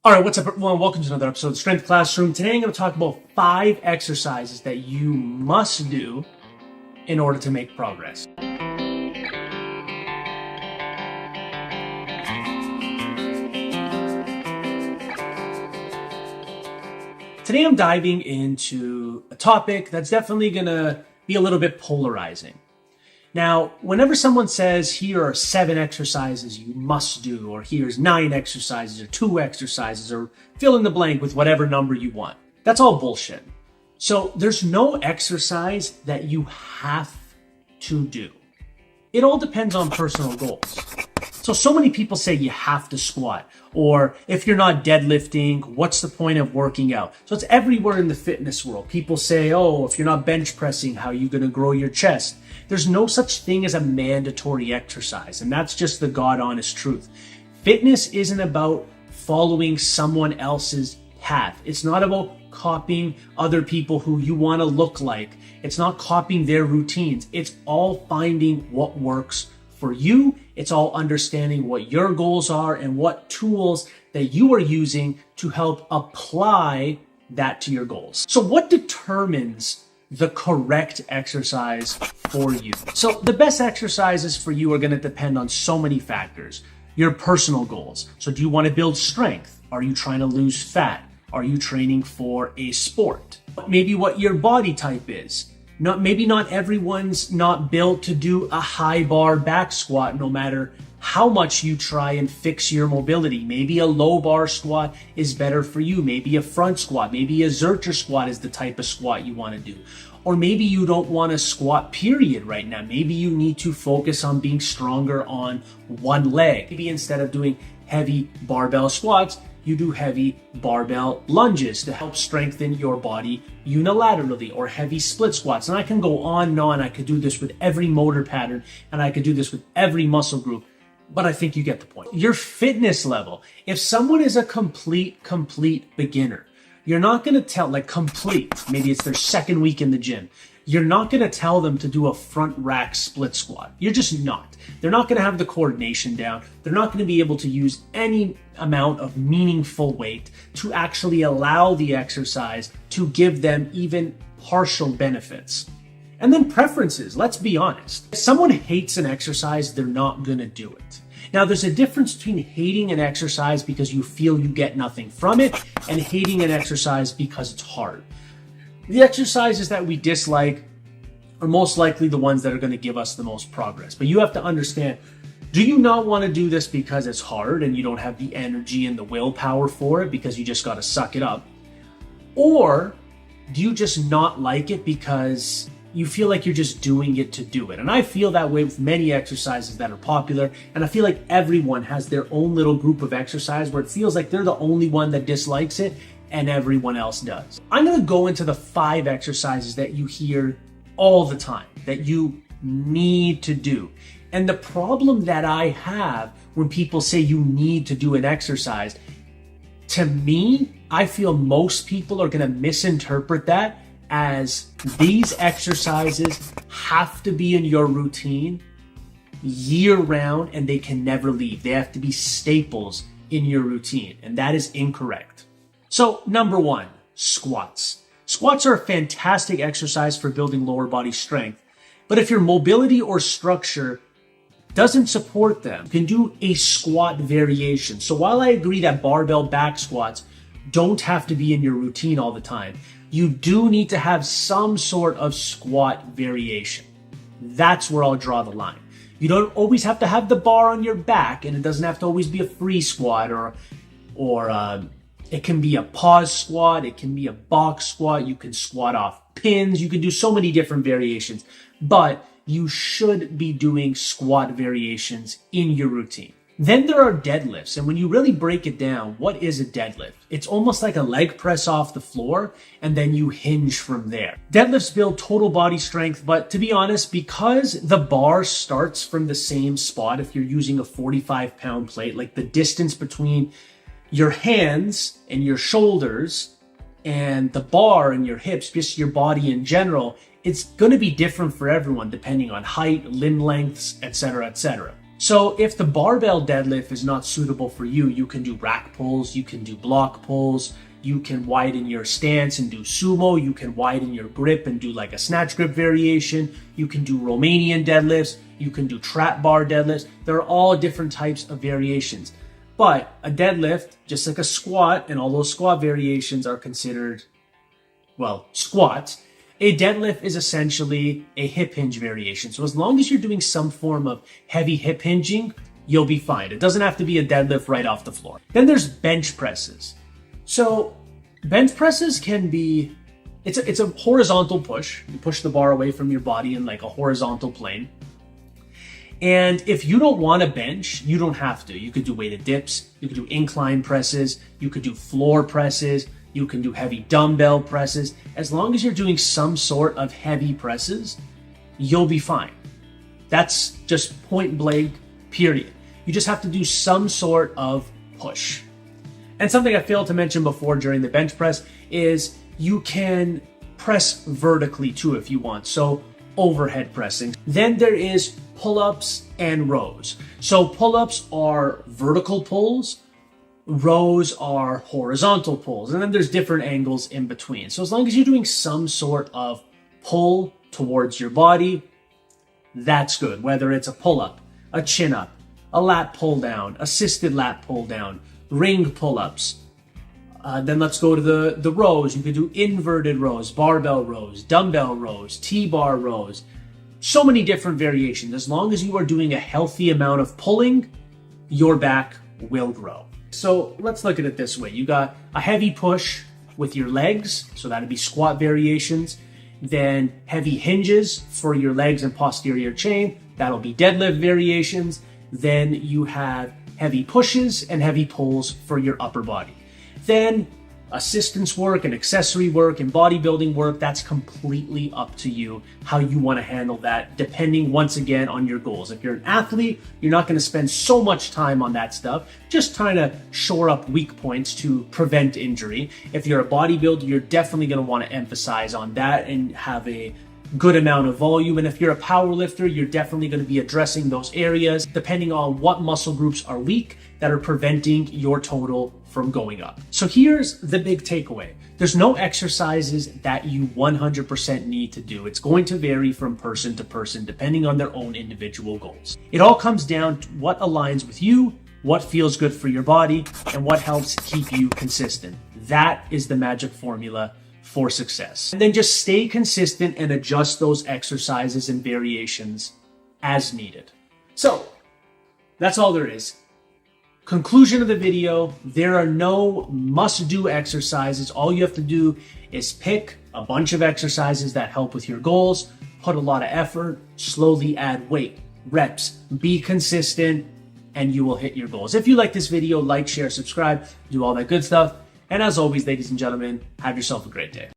All right, what's up, everyone? Welcome to another episode of Strength Classroom. Today I'm going to talk about 5 exercises that you must do in order to make progress. Today I'm diving into a topic that's definitely going to be a little bit polarizing. Now, whenever someone says, here are 7 exercises you must do, or here's 9 exercises, or 2 exercises, or fill in the blank with whatever number you want, that's all bullshit. So there's no exercise that you have to do. It all depends on personal goals. So many people say you have to squat, or if you're not deadlifting, what's the point of working out? So it's everywhere in the fitness world. People say, oh, if you're not bench pressing, how are you going to grow your chest? There's no such thing as a mandatory exercise, and that's just the God honest truth. Fitness isn't about following someone else's path. It's not about copying other people who you want to look like. It's not copying their routines. It's all finding what works for you. It's all understanding what your goals are and what tools that you are using to help apply that to your goals. So what determines the correct exercise for you? So the best exercises for you are going to depend on so many factors. Your personal goals. So do you want to build strength? Are you trying to lose fat? Are you training for a sport? Maybe what your body type is. Maybe not everyone's not built to do a high bar back squat no matter how much you try and fix your mobility. Maybe a low bar squat is better for you. Maybe a front squat, maybe a Zercher squat is the type of squat you want to do. Or maybe you don't want to squat period right now. Maybe you need to focus on being stronger on one leg. Maybe instead of doing heavy barbell squats, you do heavy barbell lunges to help strengthen your body unilaterally, or heavy split squats. And I can go on and on. I could do this with every motor pattern, and I could do this with every muscle group, but I think you get the point. Your fitness level. If someone is a complete beginner, you're not going to tell, maybe it's their second week in the gym, you're not going to tell them to do a front rack split squat. You're just not. They're not going to have the coordination down. They're not going to be able to use any amount of meaningful weight to actually allow the exercise to give them even partial benefits. And then preferences. Let's be honest. If someone hates an exercise, they're not going to do it. Now, there's a difference between hating an exercise because you feel you get nothing from it and hating an exercise because it's hard. The exercises that we dislike are most likely the ones that are going to give us the most progress. But you have to understand, do you not want to do this because it's hard and you don't have the energy and the willpower for it because you just got to suck it up? Or do you just not like it because you feel like you're just doing it to do it? And I feel that way with many exercises that are popular. And I feel like everyone has their own little group of exercise where it feels like they're the only one that dislikes it and everyone else does. I'm going to go into the 5 exercises that you hear all the time that you need to do. And the problem that I have when people say you need to do an exercise, to me, I feel most people are going to misinterpret that as these exercises have to be in your routine year round and they can never leave. They have to be staples in your routine, and that is incorrect. So number 1, squats. Squats are a fantastic exercise for building lower body strength, but if your mobility or structure doesn't support them, you can do a squat variation. So while I agree that barbell back squats don't have to be in your routine all the time, you do need to have some sort of squat variation. That's where I'll draw the line. You don't always have to have the bar on your back, and it doesn't have to always be a free squat or it can be a pause squat. It can be a box squat. You can squat off pins. You can do so many different variations, but you should be doing squat variations in your routine. Then there are deadlifts. And when you really break it down, what is a deadlift? It's almost like a leg press off the floor, and then you hinge from there. Deadlifts build total body strength, but to be honest, because the bar starts from the same spot, if you're using a 45-pound plate, like the distance between your hands and your shoulders and the bar and your hips, just your body in general, it's going to be different for everyone depending on height, limb lengths, etc., etc. So if the barbell deadlift is not suitable for you, you can do rack pulls, you can do block pulls, you can widen your stance and do sumo, you can widen your grip and do like a snatch grip variation, you can do Romanian deadlifts, you can do trap bar deadlifts. There are all different types of variations. But a deadlift, just like a squat, and all those squat variations are considered, well, squats, a deadlift is essentially a hip hinge variation. So as long as you're doing some form of heavy hip hinging, you'll be fine. It doesn't have to be a deadlift right off the floor. Then there's bench presses. So bench presses can be, it's a horizontal push. You push the bar away from your body in like a horizontal plane. And if you don't want to bench, you don't have to. You could do weighted dips, you could do incline presses, you could do floor presses, you can do heavy dumbbell presses. As long as you're doing some sort of heavy presses, you'll be fine. That's just point blank, period. You just have to do some sort of push. And something I failed to mention before during the bench press is you can press vertically too if you want. So overhead pressing. Then there is pull-ups and rows. So pull-ups are vertical pulls, rows are horizontal pulls, and then there's different angles in between. So as long as you're doing some sort of pull towards your body, that's good. Whether it's a pull-up, a chin-up, a lat pull-down, assisted lat pull-down, ring pull-ups. Then let's go to the rows. You can do inverted rows, barbell rows, dumbbell rows, T-bar rows. So many different variations. As long as you are doing a healthy amount of pulling, your back will grow. So let's look at it this way. You got a heavy push with your legs, so that'd be squat variations. Then heavy hinges for your legs and posterior chain, that'll be deadlift variations. Then you have heavy pushes and heavy pulls for your upper body. Then assistance work and accessory work and bodybuilding work, that's completely up to you how you want to handle that, depending once again on your goals. If you're an athlete, you're not going to spend so much time on that stuff, just trying to shore up weak points to prevent injury. If you're a bodybuilder, you're definitely going to want to emphasize on that and have a good amount of volume. And if you're a power lifter, you're definitely going to be addressing those areas depending on what muscle groups are weak that are preventing your total from going up. So here's the big takeaway. There's no exercises that you 100% need to do. It's going to vary from person to person depending on their own individual goals. It all comes down to what aligns with you, what feels good for your body, and what helps keep you consistent. That is the magic formula for success. And then just stay consistent and adjust those exercises and variations as needed. So that's all there is. Conclusion of the video, there are no must-do exercises. All you have to do is pick a bunch of exercises that help with your goals, put a lot of effort, slowly add weight, reps, be consistent, and you will hit your goals. If you like this video, like, share, subscribe, do all that good stuff. And as always, ladies and gentlemen, have yourself a great day.